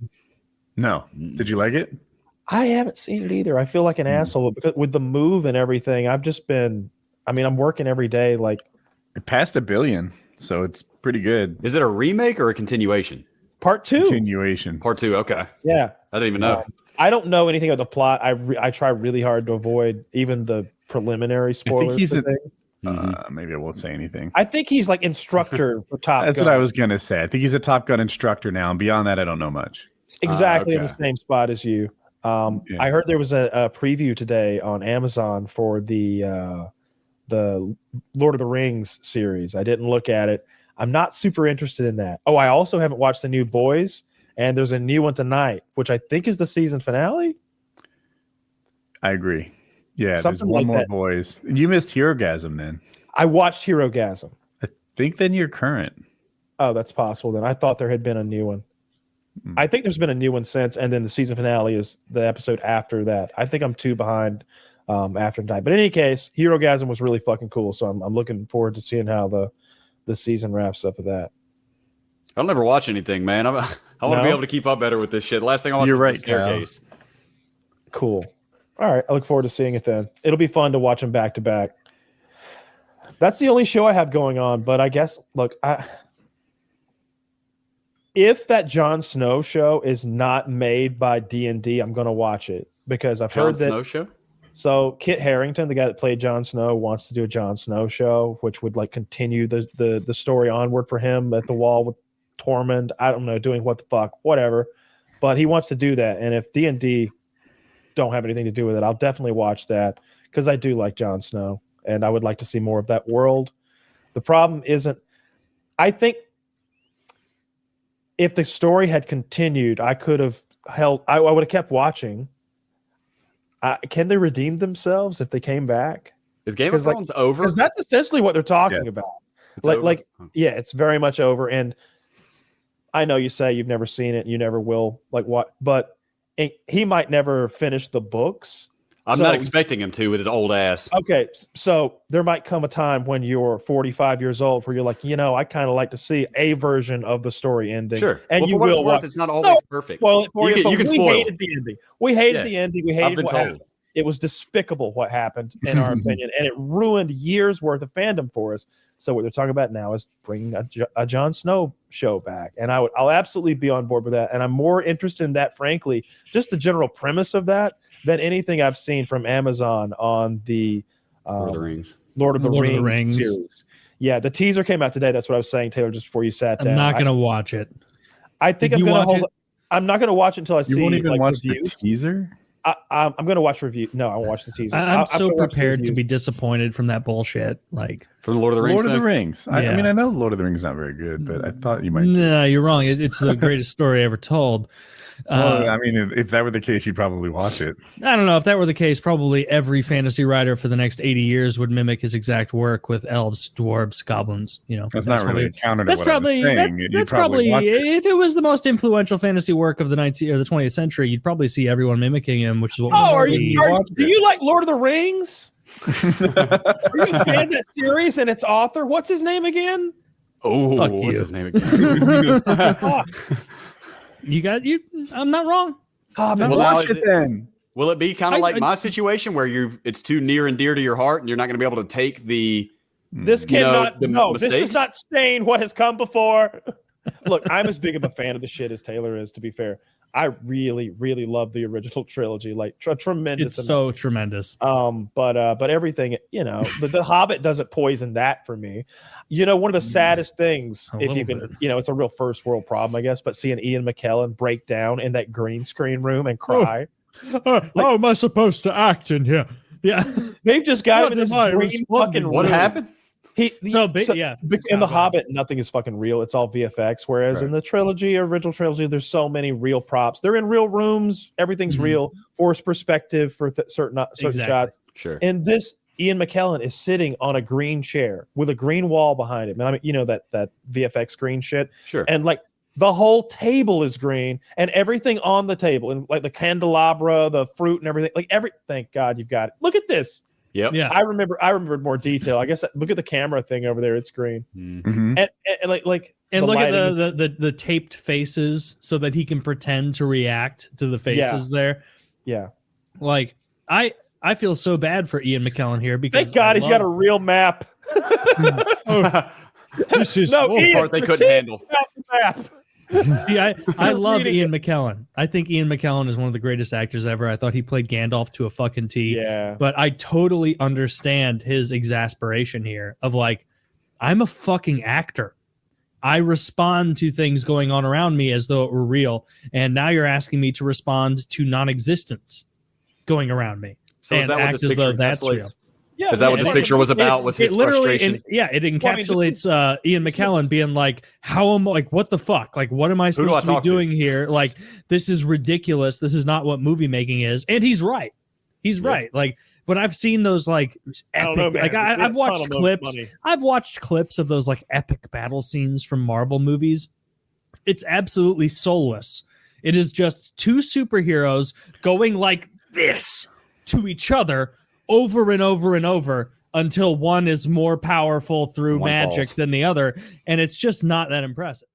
No. Did you like it? I haven't seen it either. I feel like an asshole because with the move and everything. I'm working every day. Like it passed $1 billion, so it's pretty good. Is it a remake or a continuation? Part 2. Continuation. Part 2. Okay. Yeah. I didn't even know. I don't know anything of the plot. I try really hard to avoid even the preliminary spoilers. Maybe I won't say anything. I think he's like instructor for Top Gun. That's what I was gonna say. I think he's a Top Gun instructor now, and beyond that, I don't know much. Exactly in the same spot as you. I heard there was a preview today on Amazon for the Lord of the Rings series. I didn't look at it. I'm not super interested in that. Oh, I also haven't watched the new Boys, and there's a new one tonight, which I think is the season finale. I agree. Yeah, Something there's one like more that. Boys. You missed Herogasm then. I watched Herogasm. I think then you're current. Oh, that's possible then. I thought there had been a new one. I think there's been a new one since, and then the season finale is the episode after that. I think I'm 2 behind after time. But in any case, Herogasm was really fucking cool, so I'm looking forward to seeing how the season wraps up with that. I'll never watch anything, man. I want to be able to keep up better with this shit. The last thing I watched was The Staircase. Cool. All right. I look forward to seeing it then. It'll be fun to watch them back to back. That's the only show I have going on, but I guess, look, if that Jon Snow show is not made by D&D, I'm going to watch it because I've heard that. Jon Snow show? So Kit Harington, the guy that played Jon Snow, wants to do a Jon Snow show, which would like continue the story onward for him at the wall with Tormund. I don't know, doing what the fuck, whatever. But he wants to do that. And if D&D don't have anything to do with it, I'll definitely watch that because I do like Jon Snow and I would like to see more of that world. The problem isn't, I think if the story had continued, I could have I would have kept watching. Can they redeem themselves if they came back? Is Game of Thrones over? Because that's essentially what they're talking about. It's very much over. And I know you say you've never seen it, and you never will. Like what? But he might never finish the books. I'm not expecting him to with his old ass. Okay, so there might come a time when you're 45 years old where you're like, I kind of like to see a version of the story ending. Sure, and you will watch. It's not always perfect. Well, you can spoil. We hated the ending. We hated what happened. It was despicable what happened, in our opinion, and it ruined years worth of fandom for us. So what they're talking about now is bringing a Jon Snow show back, and I'll absolutely be on board with that. And I'm more interested in that, frankly, just the general premise of that than anything I've seen from Amazon on the Lord of the Rings series. Yeah, the teaser came out today. That's what I was saying, Taylor, just before you sat down. I'm not going to watch it. I think I'm not going to watch it until I see. You won't even watch reviews. the teaser? I'm going to watch review. No, I won't watch the teaser. I'm so prepared to be disappointed from that bullshit. Like, From the Lord of the Rings. Lord of the Rings. Yeah. I mean, I know Lord of the Rings is not very good, but I thought you might. No, you're wrong. It's the greatest story ever told. Well, I mean, if that were the case, you'd probably watch it. I don't know. If that were the case, probably every fantasy writer for the next 80 years would mimic his exact work with elves, dwarves, goblins. You know, that's not really counter to that's what probably I'm saying. that's probably if it was the most influential fantasy work of the 19th or the 20th century, you'd probably see everyone mimicking him, which is what. Do you like Lord of the Rings? Are you a fan of that series and its author? What's his name again? Oh, what's his name again? I'm not wrong. Watch it then. Will it be kind of like my situation where it's too near and dear to your heart and you're not going to be able to take this does not stain what has come before. Look, I'm as big of a fan of the shit as Taylor is, to be fair. I really, really love the original trilogy, like tremendous. It's so tremendous. But everything, the Hobbit doesn't poison that for me. One of the saddest things, if you can, it's a real first world problem, I guess. But seeing Ian McKellen break down in that green screen room and cry. How am I supposed to act in here? Yeah, they've just got him in this green fucking room. What happened? In the Hobbit, nothing is fucking real. It's all VFX. Whereas in the original trilogy, there's so many real props. They're in real rooms. Everything's real. Forced perspective for certain shots. Sure. And this Ian McKellen is sitting on a green chair with a green wall behind him. And I mean, that VFX green shit. Sure. And like the whole table is green, and everything on the table, and like the candelabra, the fruit, and everything. Thank God you've got it. Look at this. Yep. Yeah. I remembered more detail. I guess look at the camera thing over there. It's green. Mm-hmm. And look at the taped faces so that he can pretend to react to the faces there. Yeah. Like I feel so bad for Ian McKellen here because thank God he's got a real map. This is Ian, part they couldn't handle. Map. See, I love Ian McKellen. I think Ian McKellen is one of the greatest actors ever. I thought he played Gandalf to a fucking T. Yeah. But I totally understand his exasperation here of like, I'm a fucking actor. I respond to things going on around me as though it were real. And now you're asking me to respond to non-existence going around me. So and act as though that's real. Yeah, is that what this picture was about? Was his frustration? It encapsulates Ian McKellen being like, "How am what the fuck? Like, what am I supposed to be doing here? Like, this is ridiculous. This is not what movie making is." And he's right. He's right. Like, when I've seen those epic, I've watched clips. I've watched clips of those like epic battle scenes from Marvel movies. It's absolutely soulless. It is just two superheroes going like this to each other over and over and over until one is more powerful through magic than the other, and it's just not that impressive.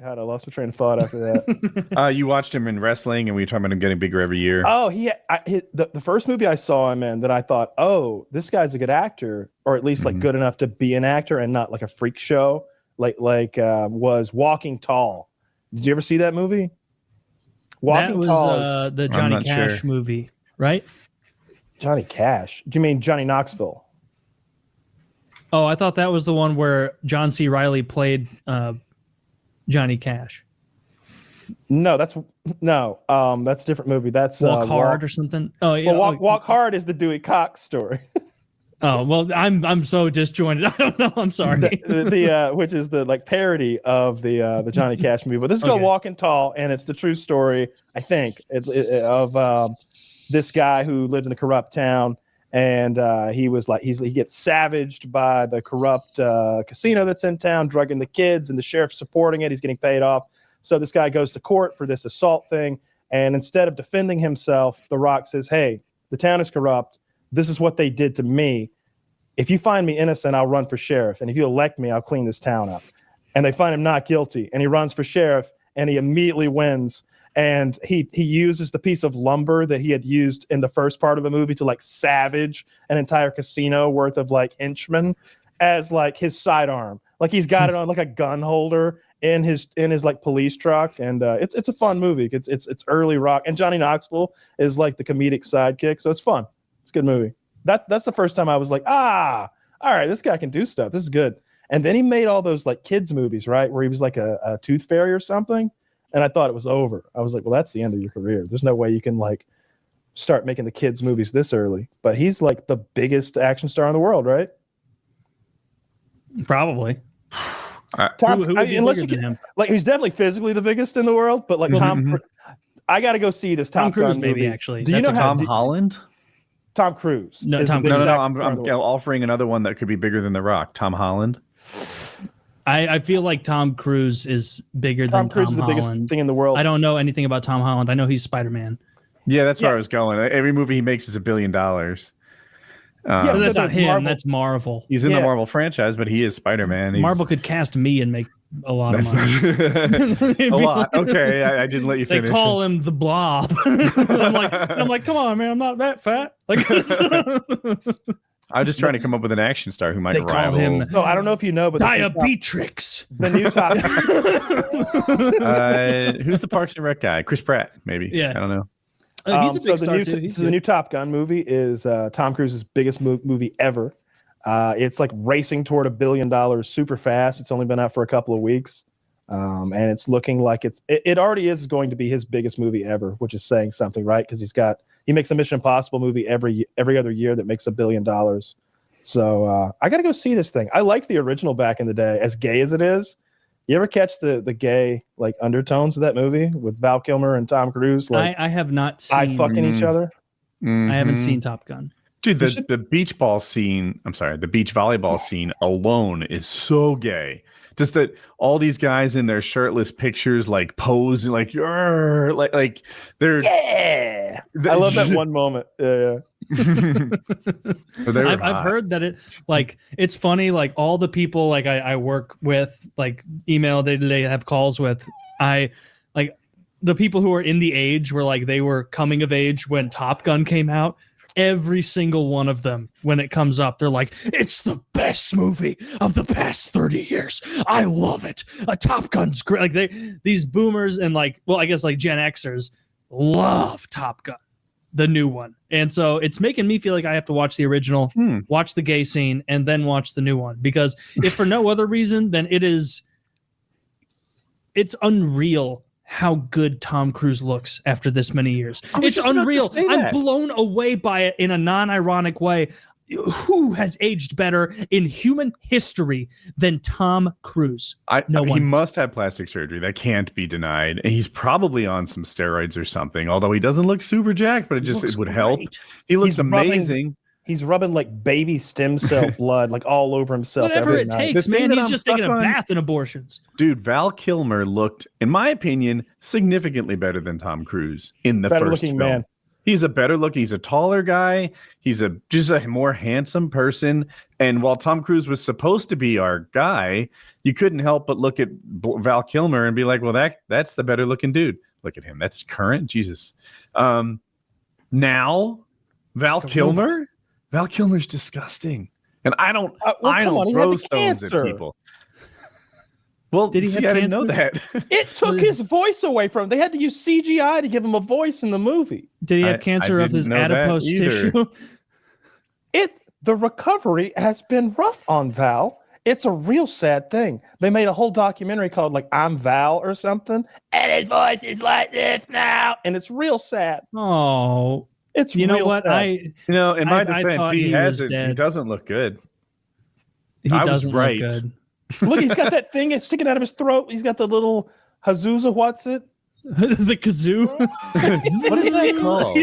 God, I lost my train of thought after that. You watched him in wrestling, and we were talking about him getting bigger every year. Oh, the first movie I saw him in that I thought, oh, this guy's a good actor, or at least like good enough to be an actor and not like a freak show, was Walking Tall. Did you ever see that movie? Walking Tall the Johnny Cash movie, right? Johnny Cash? Do you mean Johnny Knoxville? Oh, I thought that was the one where John C. Reilly played Johnny Cash. No, that's a different movie. That's Walk Hard or something. Oh yeah, Walk Hard is the Dewey Cox story. Oh well, I'm so disjointed. I don't know. I'm sorry. The which is the parody of the Johnny Cash movie, but this is called Walking Tall, and it's the true story, I think, of this guy who lived in a corrupt town, and he gets savaged by the corrupt casino that's in town, drugging the kids, and the sheriff's supporting it. He's getting paid off, so this guy goes to court for this assault thing, and instead of defending himself, The Rock says, "Hey, the town is corrupt. This is what they did to me. If you find me innocent, I'll run for sheriff. And if you elect me, I'll clean this town up." And they find him not guilty. And he runs for sheriff, and he immediately wins. And he uses the piece of lumber that he had used in the first part of the movie to savage an entire casino worth of henchmen as his sidearm. He's got it on a gun holder in his police truck. And it's a fun movie. It's early Rock. And Johnny Knoxville is the comedic sidekick. So it's fun. It's a good movie. That's the first time I was like, all right, this guy can do stuff. This is good. And then he made all those kids movies, right? Where he was a tooth fairy or something. And I thought it was over. I was like, well, that's the end of your career. There's no way you can start making the kids movies this early. But he's like the biggest action star in the world, right? Probably. Tom, who would be unless bigger you than him? like, he's definitely physically the biggest in the world. But like I got to go see this Tom Top Cruise, Gun maybe movie. actually. Do you know Tom Holland? Tom Cruise. No, Tom No, Cruise. I'm offering another one that could be bigger than The Rock. Tom Holland. I feel like Tom Cruise is bigger than Tom Cruise is the biggest Holland. thing in the world. I don't know anything about Tom Holland. I know he's Spider-Man. Yeah, that's where I was going. Every movie he makes is $1 billion. But that's not him. Marvel. That's Marvel. He's in the Marvel franchise, but he is Spider-Man. Marvel could cast me and make a lot of money. A lot. Okay, I didn't let you finish. They call him the Blob. I'm like, come on, man, I'm not that fat. Like, I'm just trying to come up with an action star who might they call rival him. No, I don't know if you know, but Diabeatrix. the new top. Who's the Parks and Rec guy? Chris Pratt, maybe. Yeah. I don't know. He's a big star too. The new Top Gun movie is Tom Cruise's biggest movie ever. It's like racing toward $1 billion super fast. It's only been out for a couple of weeks, and it's looking like it already is going to be his biggest movie ever, which is saying something, right? Because he makes a Mission Impossible movie every other year that makes $1 billion. So I got to go see this thing. I liked the original back in the day, as gay as it is. You ever catch the gay like undertones of that movie with Val Kilmer and Tom Cruise? Like, I have not seen. fucking each other. I haven't seen Top Gun. Dude, the beach ball scene, the beach volleyball scene alone is so gay. Just that all these guys in their shirtless pictures, like posing, like they're. Yeah, I love that one moment. Yeah. I've heard that it's funny. Like all the people like I work with, like email they have calls with. Like the people who are in the age where like they were coming of age when Top Gun came out. Every single one of them, when it comes up, they're like, it's the best movie of the past 30 years. I love it. A Top Gun's great. Like these boomers and like, well, I guess like Gen Xers love Top Gun, the new one. And so it's making me feel like I have to watch the original, watch the gay scene, and then watch the new one. Because if for no other reason, then it's unreal how good Tom Cruise looks after this many years. It's unreal. I'm blown away by it in a non-ironic way. Who has aged better in human history than Tom Cruise? No one. He must have plastic surgery. That can't be denied. And he's probably on some steroids or something, although he doesn't look super jacked, but it would help. He looks amazing. He's rubbing like baby stem cell blood like all over himself. Whatever it takes, man. He's just taking a bath in abortions. Dude, Val Kilmer looked, in my opinion, significantly better than Tom Cruise in the first film. Man. He's a better looking. He's a taller guy. He's just a more handsome person. And while Tom Cruise was supposed to be our guy, you couldn't help but look at Val Kilmer and be like, well, that's the better looking dude. Look at him. That's current. Jesus. Now, Val Kilmer. Val Kilmer's disgusting, and I don't throw stones at people. Well, did he have cancer? I didn't know that. It took his voice away from him. They had to use CGI to give him a voice in the movie. Did he have cancer of his adipose tissue? The recovery has been rough on Val. It's a real sad thing. They made a whole documentary called like "I'm Val" or something, and his voice is like this now, and it's real sad. Oh. It's you know what sad. In my defense, he has it. He doesn't look good. He doesn't look good. Look, he's got that thing sticking out of his throat. He's got the little Hazuza. What's it? The kazoo. What is that called?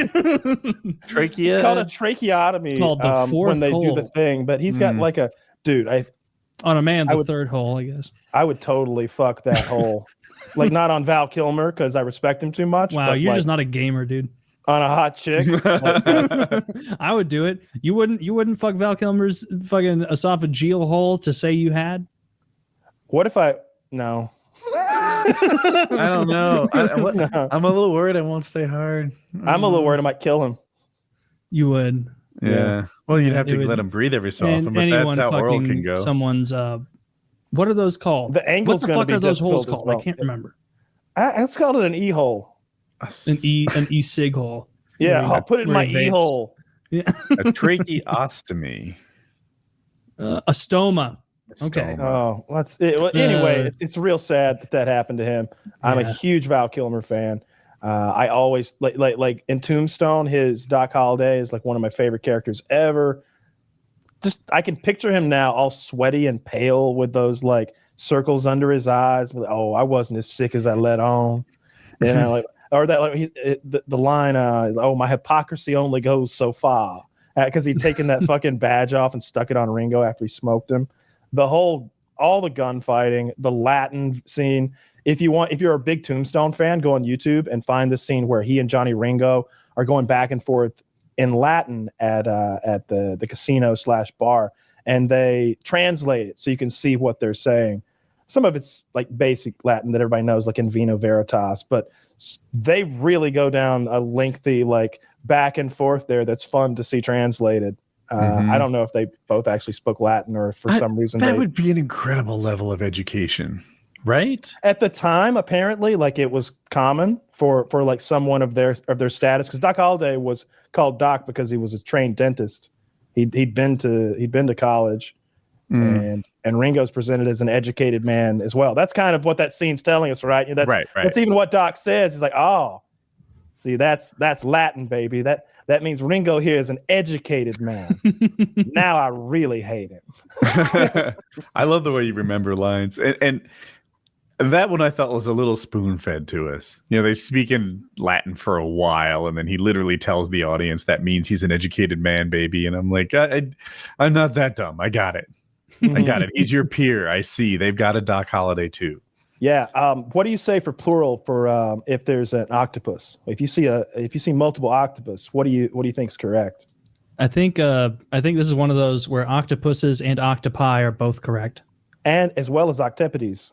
Trachea. It's called a tracheotomy. It's called the fourth when they hole. do the thing. But he's got like a dude. On a man, the third hole, I guess. I would totally fuck that hole. Like not on Val Kilmer because I respect him too much. Wow, but you're just not a gamer, dude. On a hot chick. I would do it. You wouldn't fuck Val Kilmer's fucking esophageal hole to say you had? What if no. I don't know. I'm a little worried I won't stay hard. I'm a little worried I might kill him. You would. Yeah. Well, you'd have to let him breathe every so often, but that's how oral can go. Someone's what are those called? The angle's what the fuck are those holes called? Well. I can't remember. It's called an E-hole. An e-cig hole. Yeah, I'll put it in my e-hole. Yeah. A tracheostomy. A stoma. Okay. Oh, anyway, it's real sad that happened to him. I'm a huge Val Kilmer fan. I always like in Tombstone, his Doc Holliday is like one of my favorite characters ever. Just I can picture him now all sweaty and pale with those like circles under his eyes. Oh, I wasn't as sick as I let on. You know, like, or that like the line, oh, my hypocrisy only goes so far, because he'd taken that fucking badge off and stuck it on Ringo after he smoked him. All the gunfighting, the Latin scene. If you're a big Tombstone fan, go on YouTube and find the scene where he and Johnny Ringo are going back and forth in Latin at the casino / bar, and they translate it so you can see what they're saying. Some of it's like basic Latin that everybody knows, like in Vino Veritas, but they really go down a lengthy like back and forth there that's fun to see translated. I don't know if they both actually spoke Latin or for some reason that would be an incredible level of education, right? At the time, apparently, like it was common for like someone of their status, because Doc Holliday was called Doc because he was a trained dentist. He'd been to college, and Ringo's presented as an educated man as well. That's kind of what that scene's telling us, right? Right. That's even what Doc says. He's like, oh, see, that's Latin, baby. That means Ringo here is an educated man. Now I really hate him. I love the way you remember lines. And that one I thought was a little spoon-fed to us. You know, they speak in Latin for a while, and then he literally tells the audience that means he's an educated man, baby. And I'm like, I'm not that dumb. I got it. I got it. He's your peer. I see. They've got a Doc Holliday too. Yeah. What do you say for plural for if there's an octopus? If you see multiple octopus, what do you think is correct? I think this is one of those where octopuses and octopi are both correct, and as well as octopodes.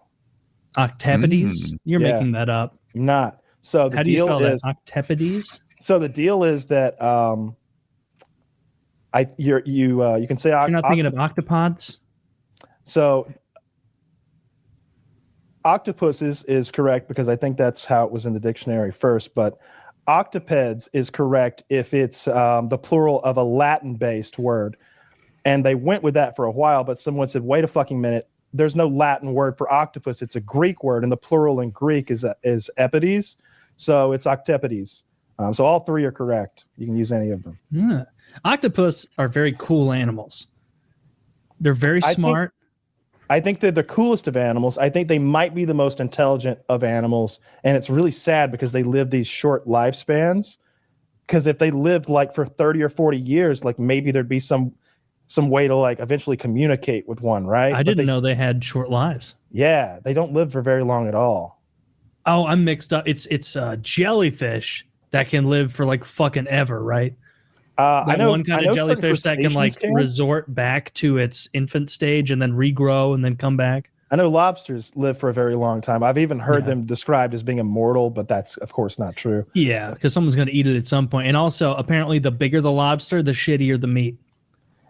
Octopodes? You're making that up. I'm not. So the how do you deal spell is that? Octopodes? So the deal is that you can say you're not thinking of octopods. So octopuses is correct because I think that's how it was in the dictionary first, but octopeds is correct if it's the plural of a Latin-based word. And they went with that for a while, but someone said, wait a fucking minute, there's no Latin word for octopus. It's a Greek word, and the plural in Greek is epides. So it's octopodes. So all three are correct. You can use any of them. Yeah. Octopus are very cool animals. They're very smart. I think they're the coolest of animals. I think they might be the most intelligent of animals. And it's really sad because they live these short lifespans. Because if they lived like for 30 or 40 years, like maybe there'd be some way to like eventually communicate with one, right? I didn't know they had short lives. Yeah, they don't live for very long at all. Oh, I'm mixed up. It's jellyfish that can live for like fucking ever, right? I know one kind of jellyfish that can like resort back to its infant stage and then regrow and then come back. I know lobsters live for a very long time. I've even heard them described as being immortal, but that's of course not true. Yeah, because someone's going to eat it at some point. And also, apparently, the bigger the lobster, the shittier the meat.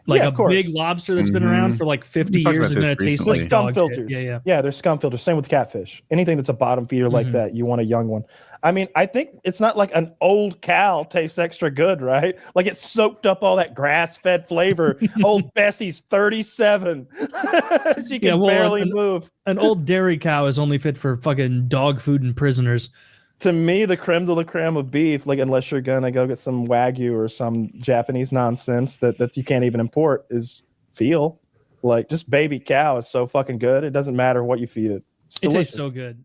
Like a big lobster that's been around for like 50 years is going to taste like scum filters. Yeah, they're scum filters. Same with catfish. Anything that's a bottom feeder like that, you want a young one. I mean, I think it's not like an old cow tastes extra good, right? Like it soaked up all that grass-fed flavor. Old Bessie's 37. She can barely move. An old dairy cow is only fit for fucking dog food and prisoners. To me, the creme de la creme of beef, like unless you're gonna go get some Wagyu or some Japanese nonsense that you can't even import, is veal. Like just baby cow is so fucking good. It doesn't matter what you feed it. It tastes so good.